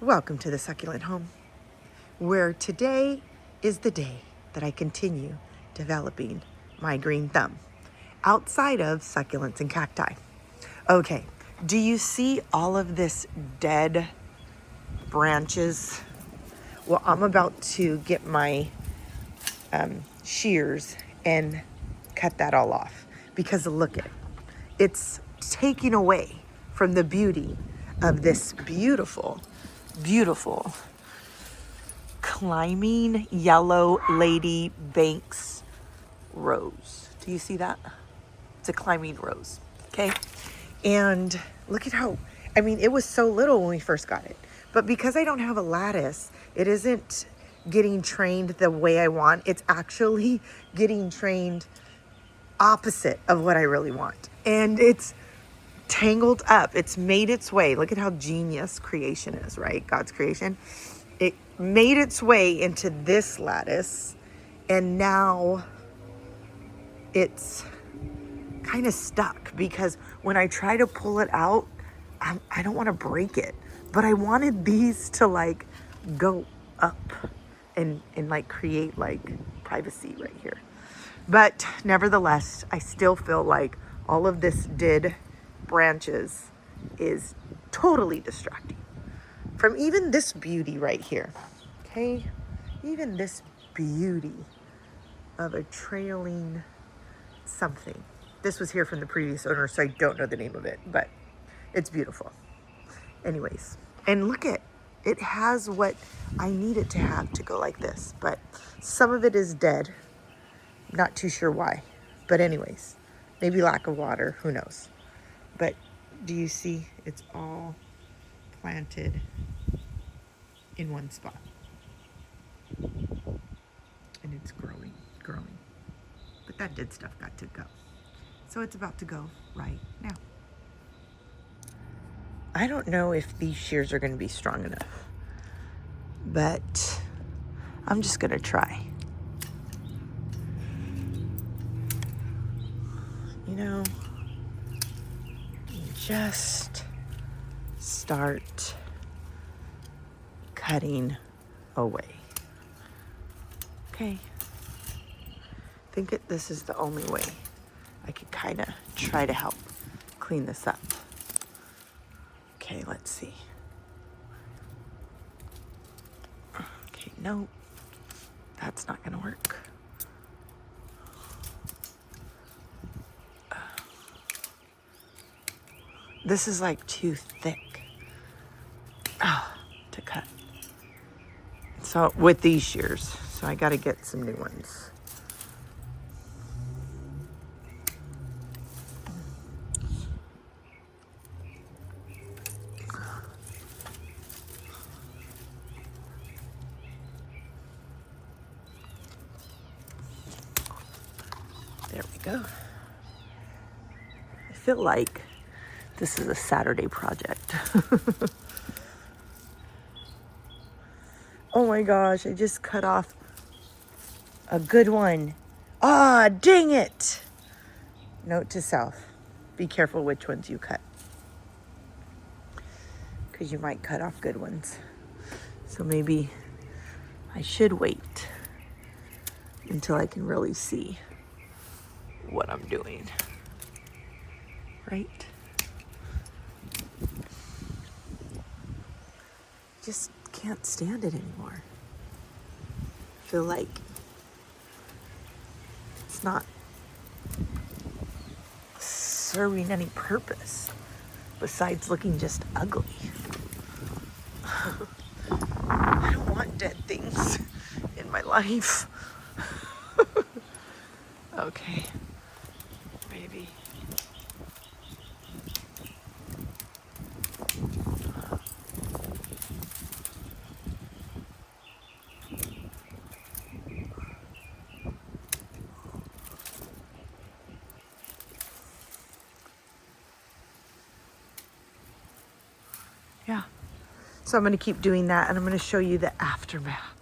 Welcome to the Succulent Home, where today is the day that I continue developing my green thumb outside of succulents and cacti. Okay, do you see all of this dead branches? Well, I'm about to get my shears and cut that all off because look at it. It's taking away from the beauty of this beautiful climbing yellow lady Banks rose. Do you see that? It's a climbing rose. Okay. And look at how, it was so little when we first got it, but because I don't have a lattice, it isn't getting trained the way I want. It's actually getting trained opposite of what I really want. And it's tangled up. It's made its way. Look at how genius creation is, right? God's creation. It made its way into this lattice, and now it's kind of stuck because when I try to pull it out, I don't want to break it, but I wanted these to like go up and like create like privacy right here. But nevertheless, I still feel like all of this dead branches is totally distracting from even this beauty right here. Okay, even this beauty of a trailing something. This was here from the previous owner, so I don't know the name of it, but it's beautiful. Anyways, and look at it, has what I need it to have to go like this, but some of it is dead. Not too sure why, but anyways, maybe lack of water, who knows. But do you see, it's all planted in one spot, and it's growing, but that dead stuff got to go. So it's about to go right now. I don't know if these shears are going to be strong enough, but I'm just going to try. Just start cutting away. Okay. I think this is the only way I could kind of try to help clean this up. Okay, let's see. Okay, no, that's not gonna work. This is like too thick to cut. So with these shears, so I gotta get some new ones. There we go. I feel like this is a Saturday project. Oh my gosh, I just cut off a good one. Ah, dang it. Note to self, be careful which ones you cut, because you might cut off good ones. So maybe I should wait until I can really see what I'm doing, right? Just can't stand it anymore. I feel like it's not serving any purpose besides looking just ugly. I don't want dead things in my life. Okay, maybe. Yeah. So I'm going to keep doing that, and I'm going to show you the aftermath.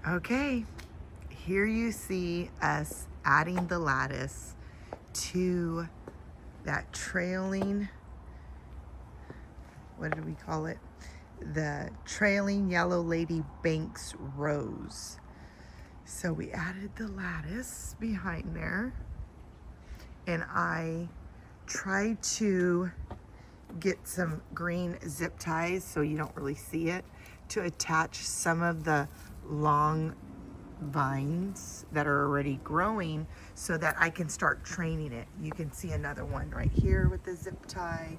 Okay, here you see us adding the lattice to that trailing, what did we call it? The trailing yellow lady Banks rose. So we added the lattice behind there, and I tried to get some green zip ties so you don't really see it, to attach some of the long vines that are already growing so that I can start training it. You can see another one right here with the zip tie,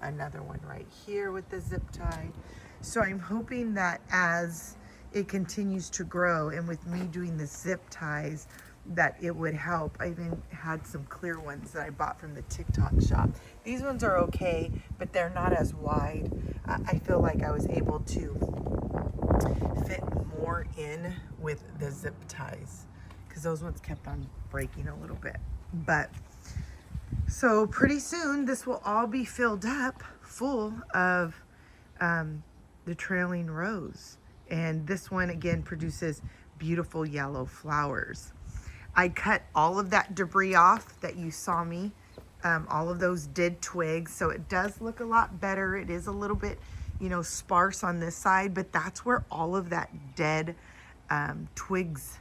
another one right here with the zip tie. So I'm hoping that as it continues to grow, and with me doing the zip ties, that it would help. I even had some clear ones that I bought from the TikTok shop. These ones are okay, but they're not as wide. I feel like I was able to fit more in with the zip ties, because those ones kept on breaking a little bit. But so pretty soon this will all be filled up full of the trailing rose. And this one again produces beautiful yellow flowers. I cut all of that debris off that you saw me. All of those dead twigs. So it does look a lot better. It is a little bit, you know, sparse on this side, but that's where all of that dead twigs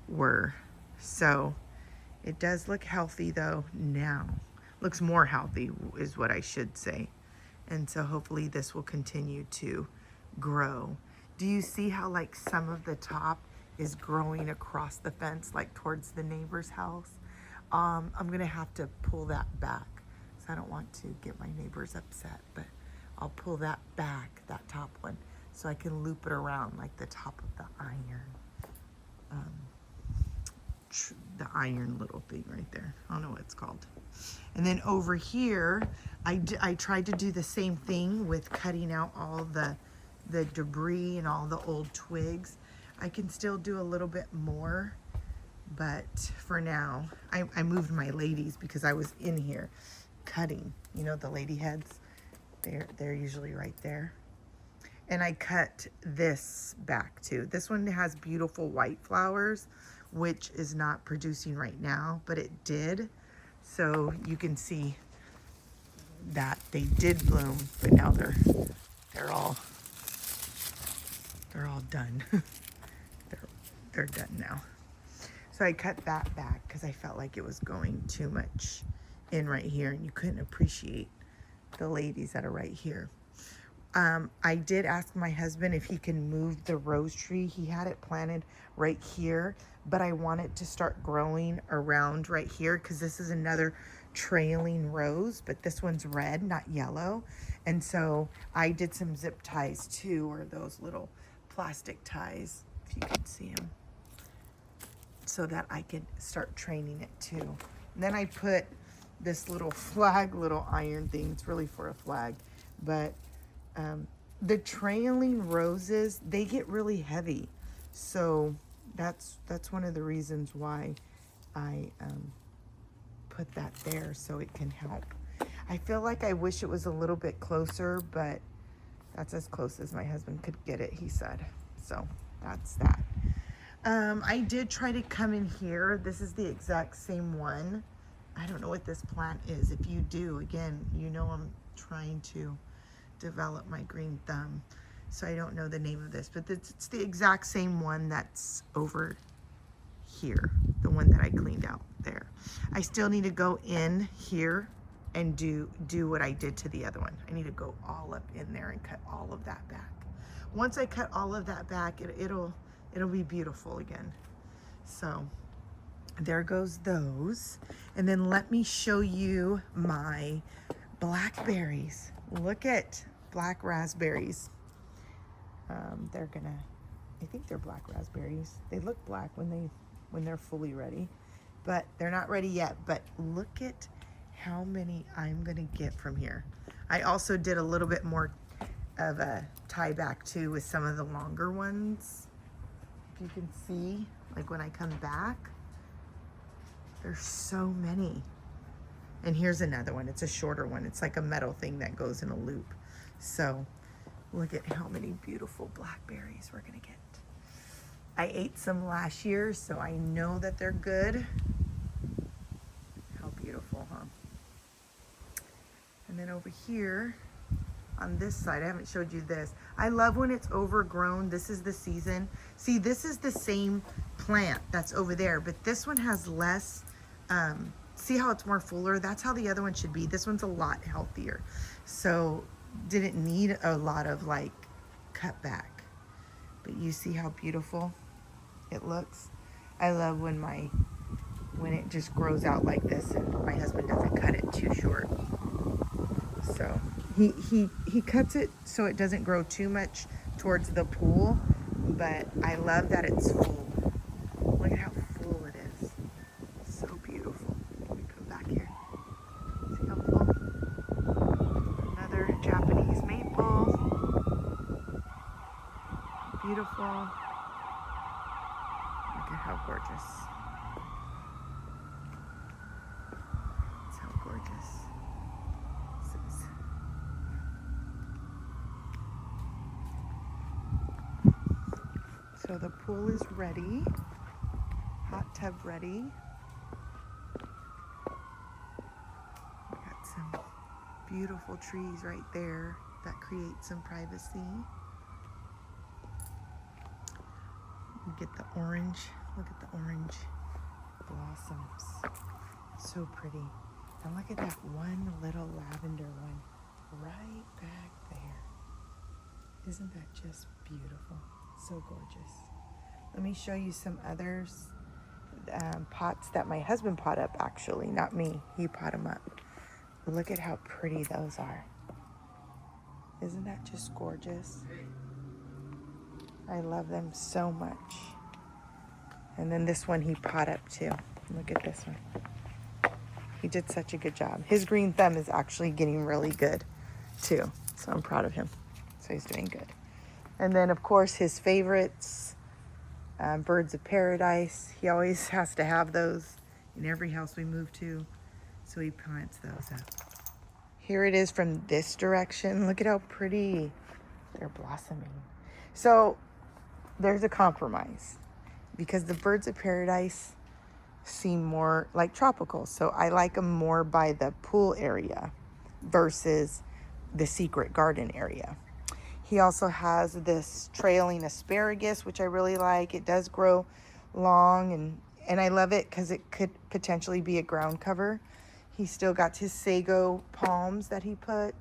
were. So it does look healthy though now. Looks more healthy is what I should say. And so hopefully this will continue to grow. Do you see how like some of the top is growing across the fence, like towards the neighbor's house? I'm gonna have to pull that back, so I don't want to get my neighbors upset, but I'll pull that back, that top one, so I can loop it around like the top of the iron little thing right there. I don't know what it's called. And then over here, I tried to do the same thing with cutting out all the debris and all the old twigs. I can still do a little bit more, but for now, I moved my ladies because I was in here cutting. You know, the lady heads, they're usually right there. And I cut this back too. This one has beautiful white flowers, which is not producing right now, but it did. So you can see that they did bloom, but now they're all done. they're done now. So I cut that back because I felt like it was going too much in right here, and you couldn't appreciate the ladies that are right here. I did ask my husband if he can move the rose tree. He had it planted right here, but I want it to start growing around right here because this is another trailing rose, but this one's red, not yellow. And so I did some zip ties too, or those little plastic ties, if you can see them, so that I could start training it too. And then I put this little flag, little iron thing. It's really for a flag, but the trailing roses, they get really heavy. So that's one of the reasons why I put that there, so it can help. I feel like I wish it was a little bit closer, but that's as close as my husband could get it, he said. So that's that. I did try to come in here. This is the exact same one. I don't know what this plant is. If you do, again, you know I'm trying to develop my green thumb, so I don't know the name of this, but it's the exact same one that's over here, the one that I cleaned out there. I still need to go in here and do what I did to the other one. I need to go all up in there and cut all of that back. Once I cut all of that back, it'll be beautiful again. So there goes those. And then let me show you my blackberries. Look at black raspberries. I think they're black raspberries. They look black when they're fully ready, but they're not ready yet. But look at how many I'm gonna get from here. I also did a little bit more of a tie back too with some of the longer ones. If you can see, like when I come back, there's so many. And here's another one. It's a shorter one. It's like a metal thing that goes in a loop. So look at how many beautiful blackberries we're gonna get. I ate some last year, so I know that they're good. How beautiful, huh? And then over here on this side, I haven't showed you this. I love when it's overgrown. This is the season. See, this is the same plant that's over there, but this one has less, see how it's more fuller? That's how the other one should be. This one's a lot healthier. So didn't need a lot of like cut back, but you see how beautiful it looks. I love when it just grows out like this and my husband doesn't cut it too short. So he cuts it so it doesn't grow too much towards the pool, but I love that it's full. Look at how full it is. So beautiful. Let me come back here. See how full? Another Japanese maple. Beautiful. Look at how gorgeous. That's how gorgeous this is. So the pool is ready. Hot tub ready. We got some beautiful trees right there that create some privacy. You get the orange. Look at the orange blossoms. So pretty. And look at that one little lavender one right back there. Isn't that just beautiful? So gorgeous. Let me show you some others. Pots that my husband pot up, actually, not me. He pot them up. Look at how pretty those are. Isn't that just gorgeous? I love them so much. And then this one he pot up too. Look at this one. He did such a good job. His green thumb is actually getting really good too. So I'm proud of him. So he's doing good. And then of course his favorites, birds of paradise. He always has to have those in every house we move to. So he plants those up. Here it is from this direction. Look at how pretty they're blossoming. So there's a compromise because the birds of paradise seem more like tropical. So I like them more by the pool area versus the secret garden area. He also has this trailing asparagus, which I really like. It does grow long and I love it because it could potentially be a ground cover. He's still got his sago palms that he put.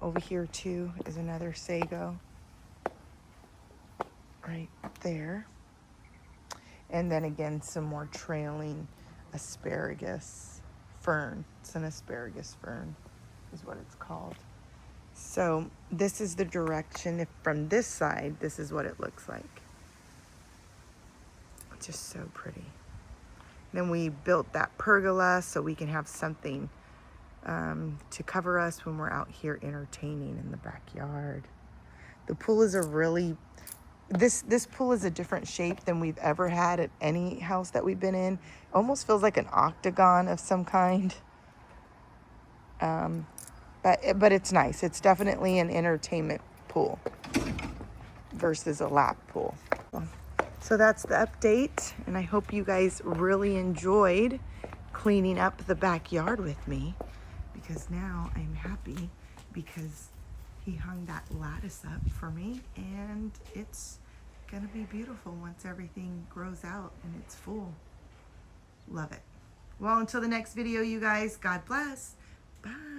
Over here too is another sago. Right there. And then again, some more trailing asparagus fern. It's an asparagus fern is what it's called. So this is the direction. If from this side, this is what it looks like. It's just so pretty. Then we built that pergola so we can have something to cover us when we're out here entertaining in the backyard. The pool is a really, this pool is a different shape than we've ever had at any house that we've been in. Almost feels like an octagon of some kind. But it's nice. It's definitely an entertainment pool versus a lap pool. So that's the update, and I hope you guys really enjoyed cleaning up the backyard with me, because now I'm happy because he hung that lattice up for me, and it's gonna be beautiful once everything grows out and it's full. Love it. Well, until the next video, you guys, God bless. Bye.